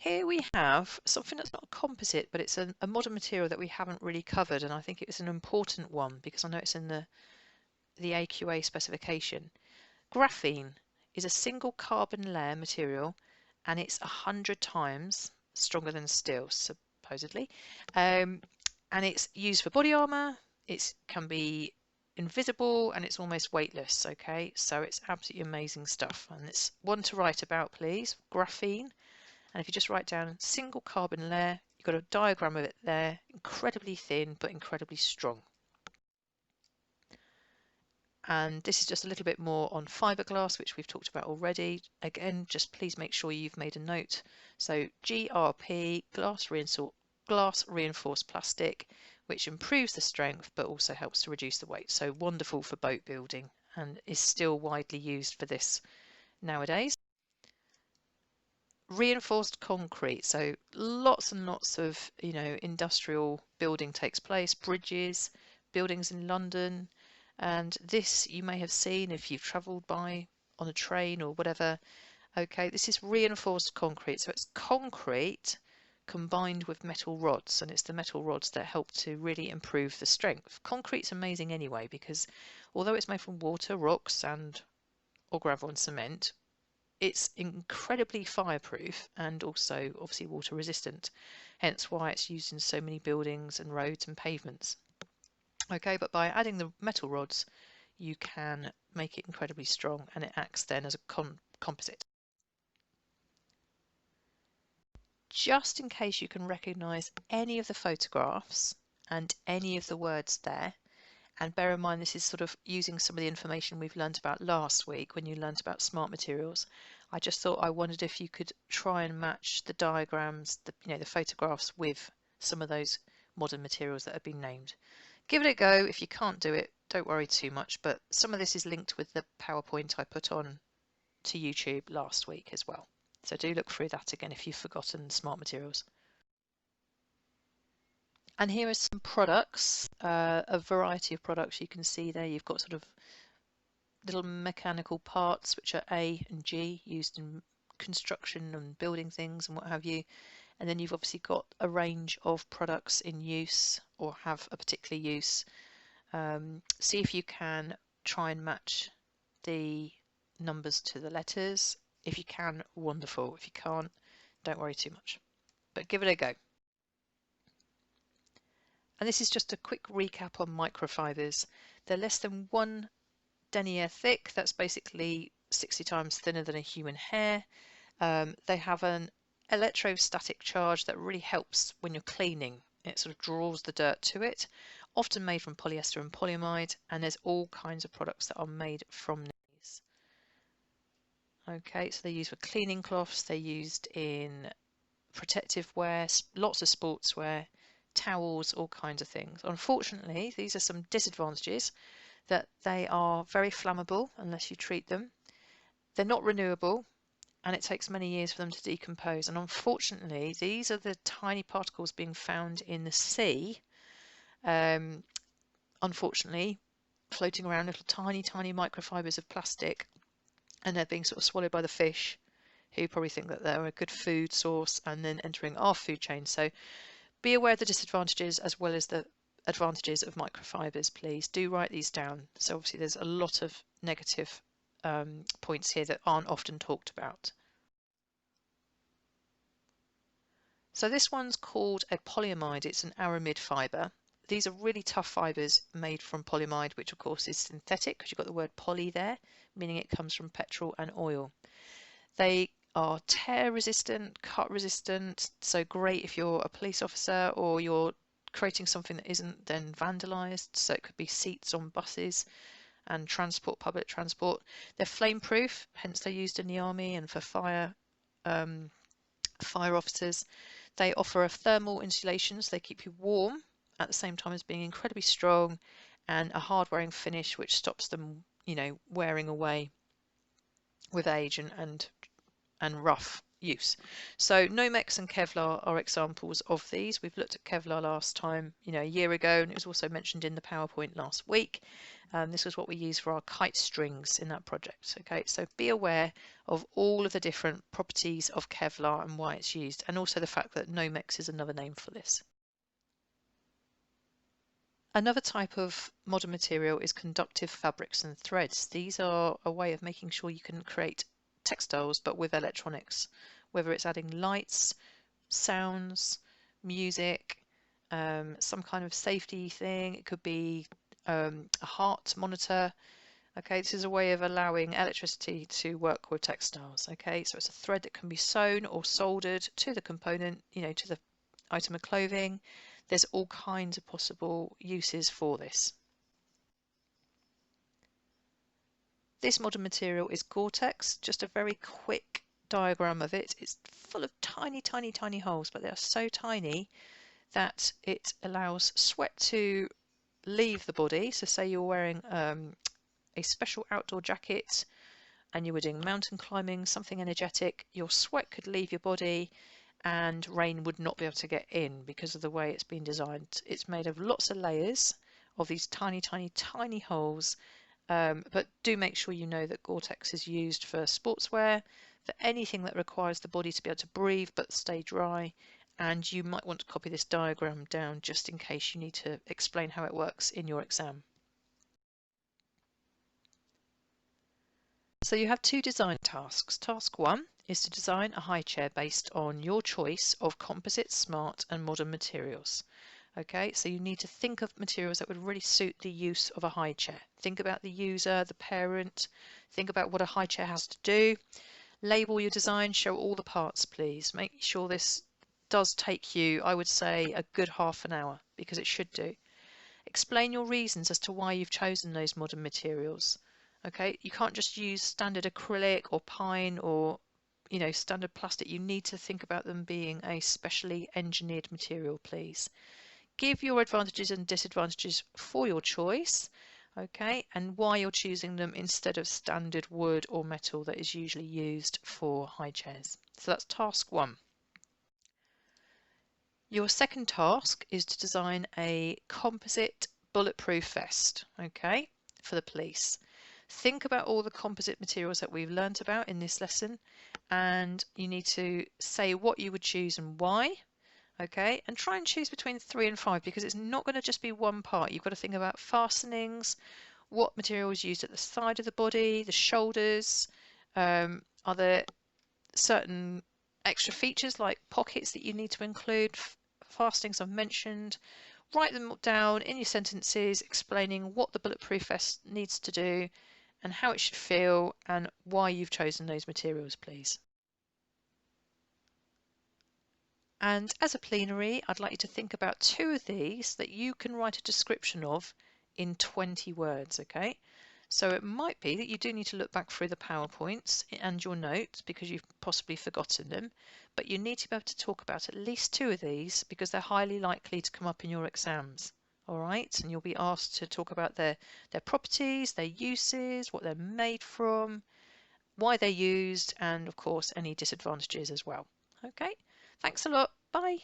Here we have something that's not a composite, but it's a modern material that we haven't really covered, and I think it's an important one because I know it's in the AQA specification. Graphene is a single carbon layer material, and it's 100 times stronger than steel, supposedly. And it's used for body armor. It can be invisible, and it's almost weightless. Okay, so it's absolutely amazing stuff, and it's one to write about, please. Graphene. And if you just write down single carbon layer, you've got a diagram of it there, incredibly thin but incredibly strong. And this is just a little bit more on fiberglass, which we've talked about already. Again, just please make sure you've made a note. So GRP, glass reinforced plastic, which improves the strength but also helps to reduce the weight. So wonderful for boat building and is still widely used for this nowadays. Reinforced concrete, so lots and lots of industrial building takes place, bridges, buildings in London, and this you may have seen if you've travelled by on a train or whatever. Okay, this is reinforced concrete, so it's concrete combined with metal rods, and it's the metal rods that help to really improve the strength. Concrete's amazing anyway because although it's made from water, rock, sand or gravel and cement, it's incredibly fireproof and also obviously water resistant, hence why it's used in so many buildings and roads and pavements. Okay, but by adding the metal rods you can make it incredibly strong, and it acts then as a composite. Just in case you can recognize any of the photographs and any of the words there, and bear in mind this is sort of using some of the information we've learnt about last week when you learnt about smart materials. I just thought I wondered if you could try and match the diagrams, the photographs with some of those modern materials that have been named. Give it a go. If you can't do it, don't worry too much, but some of this is linked with the PowerPoint I put on to YouTube last week as well. So do look through that again if you've forgotten smart materials. And here are some products, a variety of products you can see there. You've got sort of little mechanical parts which are A and G, used in construction and building things and what have you. And then you've obviously got a range of products in use or have a particular use. See if you can try and match the numbers to the letters. If you can, wonderful. If you can't, don't worry too much, but give it a go. And this is just a quick recap on microfibers. They're less than 1 denier thick. That's basically 60 times thinner than a human hair. They have an electrostatic charge that really helps when you're cleaning. It sort of draws the dirt to it, often made from polyester and polyamide, and there's all kinds of products that are made from these. Okay, so they're used for cleaning cloths, they're used in protective wear, lots of sportswear, towels, all kinds of things. Unfortunately, these are some disadvantages: that they are very flammable unless you treat them. They're not renewable, and it takes many years for them to decompose. And unfortunately, these are the tiny particles being found in the sea, unfortunately, floating around, little tiny microfibers of plastic, and they're being sort of swallowed by the fish, who probably think that they're a good food source and then entering our food chain. So be aware of the disadvantages as well as the advantages of microfibers. Please do write these down. So obviously there's a lot of negative points here that aren't often talked about. So this one's called a polyamide. It's an aramid fibre. These are really tough fibres made from polyamide, which of course is synthetic because you've got the word poly there, meaning it comes from petrol and oil. They are tear resistant, cut resistant, so great if you're a police officer or you're creating something that isn't then vandalised. So it could be seats on buses and public transport. They're flame proof, hence they're used in the army and for fire officers. They offer a thermal insulation, so they keep you warm at the same time as being incredibly strong, and a hard wearing finish which stops them, wearing away with age and rough use. So Nomex and Kevlar are examples of these. We've looked at Kevlar last time, a year ago, and it was also mentioned in the PowerPoint last week. This was what we use for our kite strings in that project. Okay, so be aware of all of the different properties of Kevlar and why it's used, and also the fact that Nomex is another name for this. Another type of modern material is conductive fabrics and threads. These are a way of making sure you can create textiles but with electronics, whether it's adding lights, sounds, music, some kind of safety thing. It could be a heart monitor. Okay, this is a way of allowing electricity to work with textiles. Okay, so it's a thread that can be sewn or soldered to the component, to the item of clothing. There's all kinds of possible uses for this. This modern material is Gore-Tex. Just a very quick diagram of it. It's full of tiny, tiny, tiny holes, but they are so tiny that it allows sweat to leave the body. So say you're wearing a special outdoor jacket and you were doing mountain climbing, something energetic, your sweat could leave your body and rain would not be able to get in because of the way it's been designed. It's made of lots of layers of these tiny, tiny, tiny holes, but do make sure you know that Gore-Tex is used for sportswear, for anything that requires the body to be able to breathe but stay dry, and you might want to copy this diagram down just in case you need to explain how it works in your exam. So you have two design tasks. Task 1 is to design a high chair based on your choice of composite, smart and modern materials. Okay, so you need to think of materials that would really suit the use of a high chair. Think about the user, the parent, think about what a high chair has to do. Label your design, show all the parts please. Make sure this does take you, I would say, a good half an hour, because it should do. Explain your reasons as to why you've chosen those modern materials. Okay, you can't just use standard acrylic or pine or standard plastic. You need to think about them being a specially engineered material, please. Give your advantages and disadvantages for your choice, okay, and why you're choosing them instead of standard wood or metal that is usually used for high chairs. So that's task 1. Your second task is to design a composite bulletproof vest, okay, for the police. Think about all the composite materials that we've learnt about in this lesson, and you need to say what you would choose and why. Okay, and try and choose between 3 and 5, because it's not going to just be one part. You've got to think about fastenings, what material is used at the side of the body, the shoulders. Are there certain extra features like pockets that you need to include? Fastenings I've mentioned. Write them down in your sentences explaining what the bulletproof vest needs to do and how it should feel and why you've chosen those materials, please. And as a plenary, I'd like you to think about 2 of these that you can write a description of in 20 words, okay? So it might be that you do need to look back through the PowerPoints and your notes because you've possibly forgotten them, but you need to be able to talk about at least 2 of these because they're highly likely to come up in your exams. All right, and you'll be asked to talk about their properties, their uses, what they're made from, why they're used, and of course any disadvantages as well. Okay, thanks a lot. Bye.